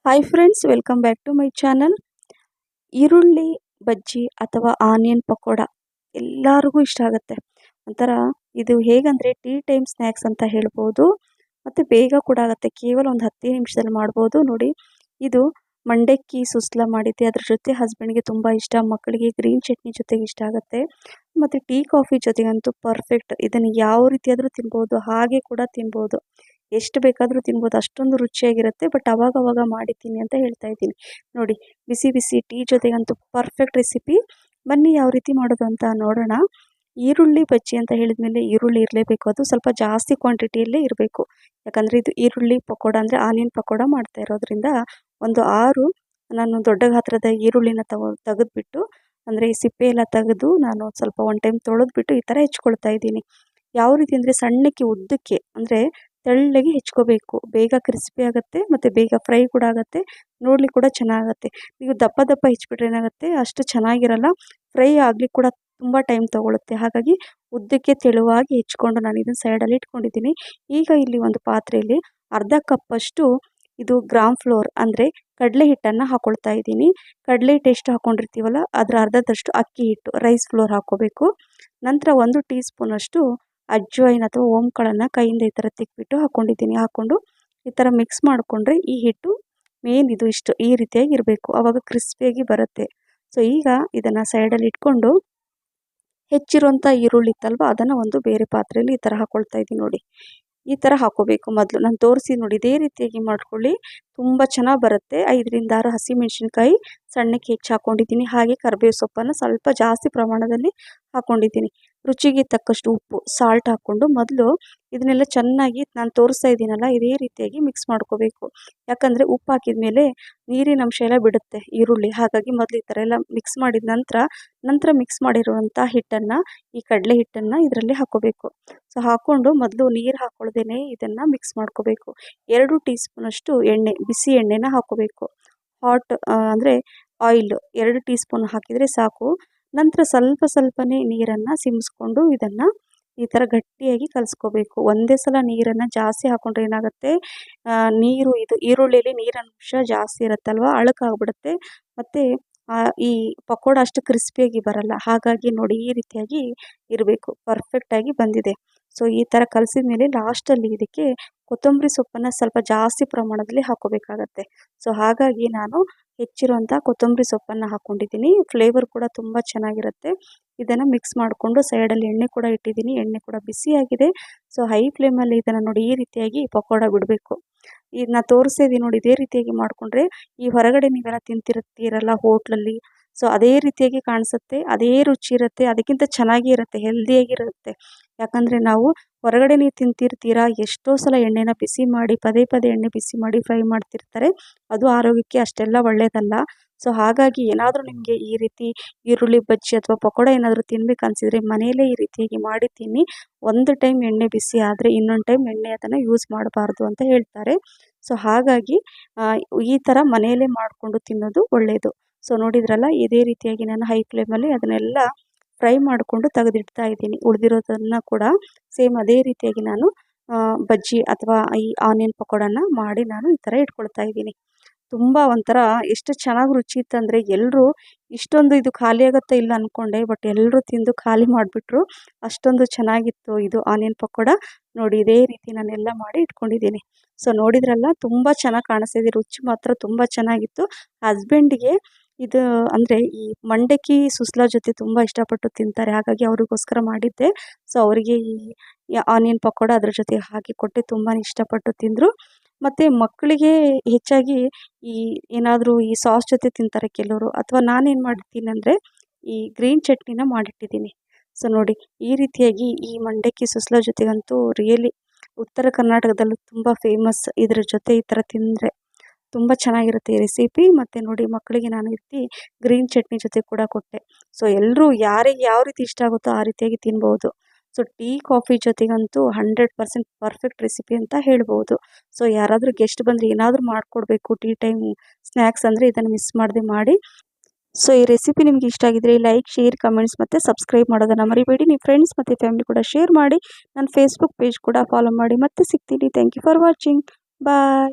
Hi friends, welcome back to my channel. ಈರುಳ್ಳಿ ಬಜ್ಜಿ ಅಥವಾ onion pakoda ಎಲ್ಲರಿಗೂ ಇಷ್ಟ ಆಗುತ್ತೆ. ಒಂಥರ ಇದು ಹೇಗಂದರೆ ಟೀ ಟೈಮ್ ಸ್ನ್ಯಾಕ್ಸ್ ಅಂತ ಹೇಳ್ಬೋದು. ಮತ್ತು ಬೇಗ ಕೂಡ ಆಗುತ್ತೆ, ಕೇವಲ ಒಂದು 10 ನಿಮಿಷದಲ್ಲಿ ಮಾಡ್ಬೋದು. ನೋಡಿ, ಇದು ಮಂಡಕ್ಕಿ ಸುಸ್ಲ ಮಾಡಿದ್ದೆ, ಅದ್ರ ಜೊತೆ ಹಸ್ಬೆಂಡ್ಗೆ ತುಂಬ ಇಷ್ಟ, ಮಕ್ಕಳಿಗೆ ಗ್ರೀನ್ ಚಟ್ನಿ ಜೊತೆಗೆ ಇಷ್ಟ ಆಗುತ್ತೆ. ಮತ್ತು ಟೀ ಕಾಫಿ ಜೊತೆಗಂತೂ ಪರ್ಫೆಕ್ಟ್. ಇದನ್ನು ಯಾವ ರೀತಿಯಾದರೂ ತಿನ್ಬೋದು, ಹಾಗೆ ಕೂಡ ತಿನ್ಬೋದು, ಎಷ್ಟು ಬೇಕಾದರೂ ತಿನ್ಬೋದು, ಅಷ್ಟೊಂದು ರುಚಿಯಾಗಿರುತ್ತೆ. ಬಟ್ ಅವಾಗವಾಗ ಮಾಡಿ ತಿನ್ನಿ ಅಂತ ಹೇಳ್ತಾ ಇದ್ದೀನಿ. ನೋಡಿ, ಬಿಸಿ ಬಿಸಿ ಟೀ ಜೊತೆಗಂತೂ ಪರ್ಫೆಕ್ಟ್ ರೆಸಿಪಿ. ಬನ್ನಿ ಯಾವ ರೀತಿ ಮಾಡೋದು ಅಂತ ನೋಡೋಣ. ಈರುಳ್ಳಿ ಬಜ್ಜಿ ಅಂತ ಹೇಳಿದ್ಮೇಲೆ ಈರುಳ್ಳಿ ಇರಲೇಬೇಕು, ಅದು ಸ್ವಲ್ಪ ಜಾಸ್ತಿ ಕ್ವಾಂಟಿಟಿಯಲ್ಲೇ ಇರಬೇಕು. ಯಾಕಂದರೆ ಇದು ಈರುಳ್ಳಿ ಪಕೋಡ ಅಂದರೆ ಆನಿಯನ್ ಪಕೋಡ ಮಾಡ್ತಾ ಇರೋದ್ರಿಂದ ಒಂದು 6 ನಾನು ದೊಡ್ಡ ಗಾತ್ರದ ಈರುಳ್ಳಿನ ತೆಗೆದುಬಿಟ್ಟು, ಅಂದರೆ ಈ ಸಿಪ್ಪೆ ಎಲ್ಲ ತೆಗೆದು ನಾನು ಸ್ವಲ್ಪ ಒನ್ ಟೈಮ್ ತೊಳೆದ್ಬಿಟ್ಟು ಈ ಥರ ಹೆಚ್ಕೊಳ್ತಾ ಇದ್ದೀನಿ. ಯಾವ ರೀತಿ ಅಂದರೆ ಸಣ್ಣಕ್ಕೆ ಉದ್ದಕ್ಕೆ, ಅಂದರೆ ತೆಳ್ಳಗೆ ಹೆಚ್ಕೋಬೇಕು. ಬೇಗ ಕ್ರಿಸ್ಪಿ ಆಗುತ್ತೆ ಮತ್ತು ಬೇಗ ಫ್ರೈ ಕೂಡ ಆಗುತ್ತೆ, ನೋಡ್ಲಿಕ್ಕೆ ಕೂಡ ಚೆನ್ನಾಗುತ್ತೆ. ನೀವು ದಪ್ಪ ದಪ್ಪ ಹೆಚ್ಚಿಬಿಟ್ರೆ ಏನಾಗುತ್ತೆ, ಅಷ್ಟು ಚೆನ್ನಾಗಿರಲ್ಲ, ಫ್ರೈ ಆಗ್ಲಿಕ್ಕೆ ಕೂಡ ತುಂಬ ಟೈಮ್ ತೊಗೊಳುತ್ತೆ. ಹಾಗಾಗಿ ಉದ್ದಕ್ಕೆ ತೆಳುವಾಗಿ ಹೆಚ್ಕೊಂಡು ನಾನು ಇದನ್ನು ಸೈಡಲ್ಲಿ ಇಟ್ಕೊಂಡಿದ್ದೀನಿ. ಈಗ ಇಲ್ಲಿ ಒಂದು ಪಾತ್ರೆಯಲ್ಲಿ ಅರ್ಧ ಕಪ್ಪಷ್ಟು ಇದು ಗ್ರಾಮ್ ಫ್ಲೋರ್ ಅಂದರೆ ಕಡಲೆ ಹಿಟ್ಟನ್ನು ಹಾಕ್ಕೊಳ್ತಾ ಇದ್ದೀನಿ. ಕಡಲೆ ಹಿಟ್ಟು ಎಷ್ಟು ಹಾಕ್ಕೊಂಡಿರ್ತೀವಲ್ಲ ಅದರ ಅರ್ಧದಷ್ಟು ಅಕ್ಕಿ ಹಿಟ್ಟು, ರೈಸ್ ಫ್ಲೋರ್ ಹಾಕ್ಕೋಬೇಕು. ನಂತರ 1 ಟೀ ಸ್ಪೂನಷ್ಟು ಅಜ್ವೈನ್ ಅಥವಾ ಓಂಕಾಳನ್ನು ಕೈಯಿಂದ ಈ ಥರ ತಿಕ್ಬಿಟ್ಟು ಹಾಕ್ಕೊಂಡಿದ್ದೀನಿ. ಹಾಕ್ಕೊಂಡು ಈ ಥರ ಮಿಕ್ಸ್ ಮಾಡಿಕೊಂಡ್ರೆ ಈ ಹಿಟ್ಟು ಮೇನ್ ಇದು ಇಷ್ಟು ಈ ರೀತಿಯಾಗಿ ಇರಬೇಕು, ಆವಾಗ ಕ್ರಿಸ್ಪಿಯಾಗಿ ಬರುತ್ತೆ. ಸೊ ಈಗ ಇದನ್ನು ಸೈಡಲ್ಲಿ ಇಟ್ಕೊಂಡು ಹೆಚ್ಚಿರುವಂಥ ಈರುಳ್ಳಿ ಇತ್ತಲ್ವ ಅದನ್ನು ಒಂದು ಬೇರೆ ಪಾತ್ರೆಯಲ್ಲಿ ಈ ಥರ ಹಾಕ್ಕೊಳ್ತಾ ಇದ್ದೀನಿ. ನೋಡಿ, ಈ ಥರ ಹಾಕ್ಕೋಬೇಕು. ಮೊದಲು ನಾನು ತೋರಿಸಿ ನೋಡಿ, ಇದೇ ರೀತಿಯಾಗಿ ಮಾಡ್ಕೊಳ್ಳಿ, ತುಂಬ ಚೆನ್ನಾಗಿ ಬರುತ್ತೆ. 5ರಿಂದ 6 ಹಸಿಮೆಣಸಿನ್ಕಾಯಿ ಸಣ್ಣಕ್ಕೆ ಹೆಚ್ಚಿ ಹಾಕ್ಕೊಂಡಿದ್ದೀನಿ. ಹಾಗೆ ಕರಿಬೇವು ಸೊಪ್ಪನ್ನು ಸ್ವಲ್ಪ ಜಾಸ್ತಿ ಪ್ರಮಾಣದಲ್ಲಿ ಹಾಕ್ಕೊಂಡಿದ್ದೀನಿ. ರುಚಿಗೆ ತಕ್ಕಷ್ಟು ಉಪ್ಪು, ಸಾಲ್ಟ್ ಹಾಕ್ಕೊಂಡು ಮೊದಲು ಇದನ್ನೆಲ್ಲ ಚೆನ್ನಾಗಿ ನಾನು ತೋರಿಸ್ತಾ ಇದ್ದೀನಲ್ಲ ಇದೇ ರೀತಿಯಾಗಿ ಮಿಕ್ಸ್ ಮಾಡ್ಕೋಬೇಕು. ಯಾಕಂದರೆ ಉಪ್ಪು ಹಾಕಿದ ಮೇಲೆ ನೀರಿನ ಅಂಶ ಎಲ್ಲ ಬಿಡುತ್ತೆ ಈರುಳ್ಳಿ. ಹಾಗಾಗಿ ಮೊದಲು ಈ ಥರ ಎಲ್ಲ ಮಿಕ್ಸ್ ಮಾಡಿದ ನಂತರ ಮಿಕ್ಸ್ ಮಾಡಿರುವಂಥ ಹಿಟ್ಟನ್ನು, ಈ ಕಡಲೆ ಹಿಟ್ಟನ್ನು ಇದರಲ್ಲಿ ಹಾಕ್ಕೋಬೇಕು. ಸೊ ಹಾಕ್ಕೊಂಡು ಮೊದಲು ನೀರು ಹಾಕ್ಕೊಳ್ದೇನೆ ಇದನ್ನು ಮಿಕ್ಸ್ ಮಾಡ್ಕೋಬೇಕು. 2 ಟೀ ಸ್ಪೂನಷ್ಟು ಎಣ್ಣೆ, ಬಿಸಿ ಎಣ್ಣೆನ ಹಾಕ್ಕೋಬೇಕು. ಹಾಟ್ ಅಂದರೆ ಆಯಿಲ್ 2 ಟೀ ಸ್ಪೂನ್ ಹಾಕಿದರೆ ಸಾಕು. ನಂತರ ಸ್ವಲ್ಪನೇ ನೀರನ್ನು ಸಿಮ್ಮಿಸ್ಕೊಂಡು ಇದನ್ನು ಈ ಥರ ಗಟ್ಟಿಯಾಗಿ ಕಲಿಸ್ಕೋಬೇಕು. ಒಂದೇ ಸಲ ನೀರನ್ನು ಜಾಸ್ತಿ ಹಾಕ್ಕೊಂಡ್ರೆ ಏನಾಗುತ್ತೆ, ನೀರು ಇದು ಈರುಳ್ಳಿಯಲ್ಲಿ ನೀರಿನಂಶ ಜಾಸ್ತಿ ಇರುತ್ತಲ್ವ, ಅಳುಕಾಗ್ಬಿಡುತ್ತೆ ಮತ್ತು ಈ ಪಕೋಡ ಅಷ್ಟು ಕ್ರಿಸ್ಪಿಯಾಗಿ ಬರಲ್ಲ. ಹಾಗಾಗಿ ನೋಡಿ, ಈ ರೀತಿಯಾಗಿ ಇರಬೇಕು, ಪರ್ಫೆಕ್ಟಾಗಿ ಬಂದಿದೆ. ಸೊ ಈ ಥರ ಕಲಸಿದ ಮೇಲೆ ಲಾಸ್ಟಲ್ಲಿ ಇದಕ್ಕೆ ಕೊತ್ತಂಬರಿ ಸೊಪ್ಪನ್ನು ಸ್ವಲ್ಪ ಜಾಸ್ತಿ ಪ್ರಮಾಣದಲ್ಲಿ ಹಾಕ್ಕೋಬೇಕಾಗತ್ತೆ. ಸೊ ಹಾಗಾಗಿ ನಾನು ಹೆಚ್ಚಿರುವಂಥ ಕೊತ್ತಂಬರಿ ಸೊಪ್ಪನ್ನು ಹಾಕ್ಕೊಂಡಿದ್ದೀನಿ. ಫ್ಲೇವರ್ ಕೂಡ ತುಂಬ ಚೆನ್ನಾಗಿರುತ್ತೆ. ಇದನ್ನು ಮಿಕ್ಸ್ ಮಾಡಿಕೊಂಡು ಸೈಡಲ್ಲಿ ಎಣ್ಣೆ ಕೂಡ ಇಟ್ಟಿದ್ದೀನಿ, ಎಣ್ಣೆ ಕೂಡ ಬಿಸಿಯಾಗಿದೆ. ಸೊ ಹೈ ಫ್ಲೇಮಲ್ಲಿ ಇದನ್ನು ನೋಡಿ ಈ ರೀತಿಯಾಗಿ ಪಕೋಡ ಬಿಡಬೇಕು. ಇದನ್ನ ತೋರಿಸ್ತಾ ಇದ್ದೀನಿ ನೋಡಿ, ಇದೇ ರೀತಿಯಾಗಿ ಮಾಡಿಕೊಂಡ್ರೆ ಈ ಹೊರಗಡೆ ನೀವೆಲ್ಲ ತಿಂತಿರ್ತೀರಲ್ಲ ಹೋಟ್ಲಲ್ಲಿ, ಸೊ ಅದೇ ರೀತಿಯಾಗಿ ಕಾಣಿಸುತ್ತೆ, ಅದೇ ರುಚಿ ಇರುತ್ತೆ, ಅದಕ್ಕಿಂತ ಚೆನ್ನಾಗಿ ಇರುತ್ತೆ, ಹೆಲ್ದಿಯಾಗಿರುತ್ತೆ. ಯಾಕಂದರೆ ನಾವು ಹೊರಗಡೆ ನೀವು ತಿಂತಿರ್ತೀರ, ಎಷ್ಟೋ ಸಲ ಎಣ್ಣೆನ ಬಿಸಿ ಮಾಡಿ ಪದೇ ಎಣ್ಣೆ ಬಿಸಿ ಮಾಡಿ ಫ್ರೈ ಮಾಡ್ತಿರ್ತಾರೆ, ಅದು ಆರೋಗ್ಯಕ್ಕೆ ಅಷ್ಟೆಲ್ಲ ಒಳ್ಳೆಯದಲ್ಲ. ಸೊ ಹಾಗಾಗಿ ಏನಾದರೂ ನಿಮಗೆ ಈ ರೀತಿ ಈರುಳ್ಳಿ ಬಜ್ಜಿ ಅಥವಾ ಪಕೋಡ ಏನಾದರೂ ತಿನ್ಬೇಕು ಅನಿಸಿದರೆ ಮನೆಯಲ್ಲೇ ಈ ರೀತಿಯಾಗಿ ಮಾಡಿ ತಿನ್ನಿ. ಒಂದು ಟೈಮ್ ಎಣ್ಣೆ ಬಿಸಿ ಆದರೆ ಇನ್ನೊಂದು ಟೈಮ್ ಎಣ್ಣೆ ಅದನ್ನು ಯೂಸ್ ಮಾಡಬಾರ್ದು ಅಂತ ಹೇಳ್ತಾರೆ. ಸೊ ಹಾಗಾಗಿ ಈ ಥರ ಮನೆಯಲ್ಲೇ ಮಾಡಿಕೊಂಡು ತಿನ್ನೋದು ಒಳ್ಳೆಯದು. ಸೊ ನೋಡಿದ್ರಲ್ಲ, ಇದೇ ರೀತಿಯಾಗಿ ನಾನು ಹೈ ಫ್ಲೇಮಲ್ಲಿ ಅದನ್ನೆಲ್ಲ ಫ್ರೈ ಮಾಡಿಕೊಂಡು ತೆಗೆದಿಡ್ತಾ ಇದ್ದೀನಿ. ಉಳಿದಿರೋದನ್ನು ಕೂಡ ಸೇಮ್ ಅದೇ ರೀತಿಯಾಗಿ ನಾನು ಬಜ್ಜಿ ಅಥವಾ ಈ ಆನಿಯನ್ ಪಕೋಡನ ಮಾಡಿ ನಾನು ಈ ಥರ ಇಟ್ಕೊಳ್ತಾ ಇದ್ದೀನಿ. ತುಂಬ ಒಂಥರ ಎಷ್ಟು ಚೆನ್ನಾಗಿ ರುಚಿ ಇತ್ತಂದರೆ ಎಲ್ಲರೂ ಇಷ್ಟೊಂದು ಇದು ಖಾಲಿ ಆಗುತ್ತಾ ಇಲ್ಲ ಅಂದ್ಕೊಂಡೆ, ಬಟ್ ಎಲ್ಲರೂ ತಿಂದು ಖಾಲಿ ಮಾಡಿಬಿಟ್ರು, ಅಷ್ಟೊಂದು ಚೆನ್ನಾಗಿತ್ತು ಇದು ಆನಿಯನ್ ಪಕೋಡ. ನೋಡಿ, ಇದೇ ರೀತಿ ನಾನೆಲ್ಲ ಮಾಡಿ ಇಟ್ಕೊಂಡಿದ್ದೀನಿ. ಸೊ ನೋಡಿದ್ರಲ್ಲ, ತುಂಬ ಚೆನ್ನಾಗಿ ಕಾಣಿಸ್ತಿದೆ, ರುಚಿ ಮಾತ್ರ ತುಂಬ ಚೆನ್ನಾಗಿತ್ತು. ಹಸ್ಬೆಂಡಿಗೆ ಇದು ಅಂದರೆ ಈ ಮಂಡಕ್ಕಿ ಸುಸ್ಲಾ ಜೊತೆ ತುಂಬ ಇಷ್ಟಪಟ್ಟು ತಿಂತಾರೆ, ಹಾಗಾಗಿ ಅವ್ರಿಗೋಸ್ಕರ ಮಾಡಿದ್ದೆ. ಸೊ ಅವರಿಗೆ ಈ ಆನಿಯನ್ ಪಕೋಡ ಅದ್ರ ಜೊತೆ ಹಾಕಿ ಕೊಟ್ಟೆ, ತುಂಬಾ ಇಷ್ಟಪಟ್ಟು ತಿಂದರು. ಮತ್ತು ಮಕ್ಕಳಿಗೆ ಹೆಚ್ಚಾಗಿ ಈ ಏನಾದರೂ ಈ ಸಾಸ್ ಜೊತೆ ತಿಂತಾರೆ ಕೆಲವರು, ಅಥವಾ ನಾನೇನು ಮಾಡಿರ್ತೀನಿ ಅಂದರೆ ಈ ಗ್ರೀನ್ ಚಟ್ನಿನ ಮಾಡಿಟ್ಟಿದ್ದೀನಿ. ಸೊ ನೋಡಿ, ಈ ರೀತಿಯಾಗಿ ಈ ಮಂಡಕ್ಕಿ ಸುಸ್ಲಾ ಜೊತೆಗಂತೂ ರಿಯಲಿ ಉತ್ತರ ಕರ್ನಾಟಕದಲ್ಲೂ ತುಂಬ ಫೇಮಸ್. ಇದ್ರ ಜೊತೆ ಈ ಥರ ತಿಂದರೆ ತುಂಬ ಚೆನ್ನಾಗಿರುತ್ತೆ ಈ ರೆಸಿಪಿ. ಮತ್ತು ನೋಡಿ, ಮಕ್ಕಳಿಗೆ ನಾನು ಗ್ರೀನ್ ಚಟ್ನಿ ಜೊತೆ ಕೂಡ ಕೊಟ್ಟೆ. ಸೊ ಎಲ್ಲರೂ ಯಾರಿಗೆ ಯಾವ ರೀತಿ ಇಷ್ಟ ಆಗುತ್ತೋ ಆ ರೀತಿಯಾಗಿ ತಿನ್ಬೋದು. ಸೊ ಟೀ ಕಾಫಿ ಜೊತೆಗಂತೂ 100% ಪರ್ಫೆಕ್ಟ್ ರೆಸಿಪಿ ಅಂತ ಹೇಳ್ಬೋದು. ಸೊ ಯಾರಾದರೂ ಗೆಸ್ಟ್ ಬಂದರೆ ಏನಾದರೂ ಮಾಡಿಕೊಡ್ಬೇಕು ಟೀ ಟೈಮ್ ಸ್ನ್ಯಾಕ್ಸ್ ಅಂದರೆ ಇದನ್ನು ಮಿಸ್ ಮಾಡದೆ ಮಾಡಿ. ಸೊ ಈ ರೆಸಿಪಿ ನಿಮಗೆ ಇಷ್ಟ ಆಗಿದ್ರೆ ಲೈಕ್, ಶೇರ್, ಕಮೆಂಟ್ಸ್ ಮತ್ತು ಸಬ್ಸ್ಕ್ರೈಬ್ ಮಾಡೋದನ್ನು ಮರಿಬೇಡಿ. ನಿಮ್ಮ ಫ್ರೆಂಡ್ಸ್ ಮತ್ತು ಫ್ಯಾಮಿಲಿ ಕೂಡ ಶೇರ್ ಮಾಡಿ. ನನ್ನ ಫೇಸ್ಬುಕ್ ಪೇಜ್ ಕೂಡ ಫಾಲೋ ಮಾಡಿ. ಮತ್ತೆ ಸಿಗ್ತೀನಿ. Thank you for watching. Bye.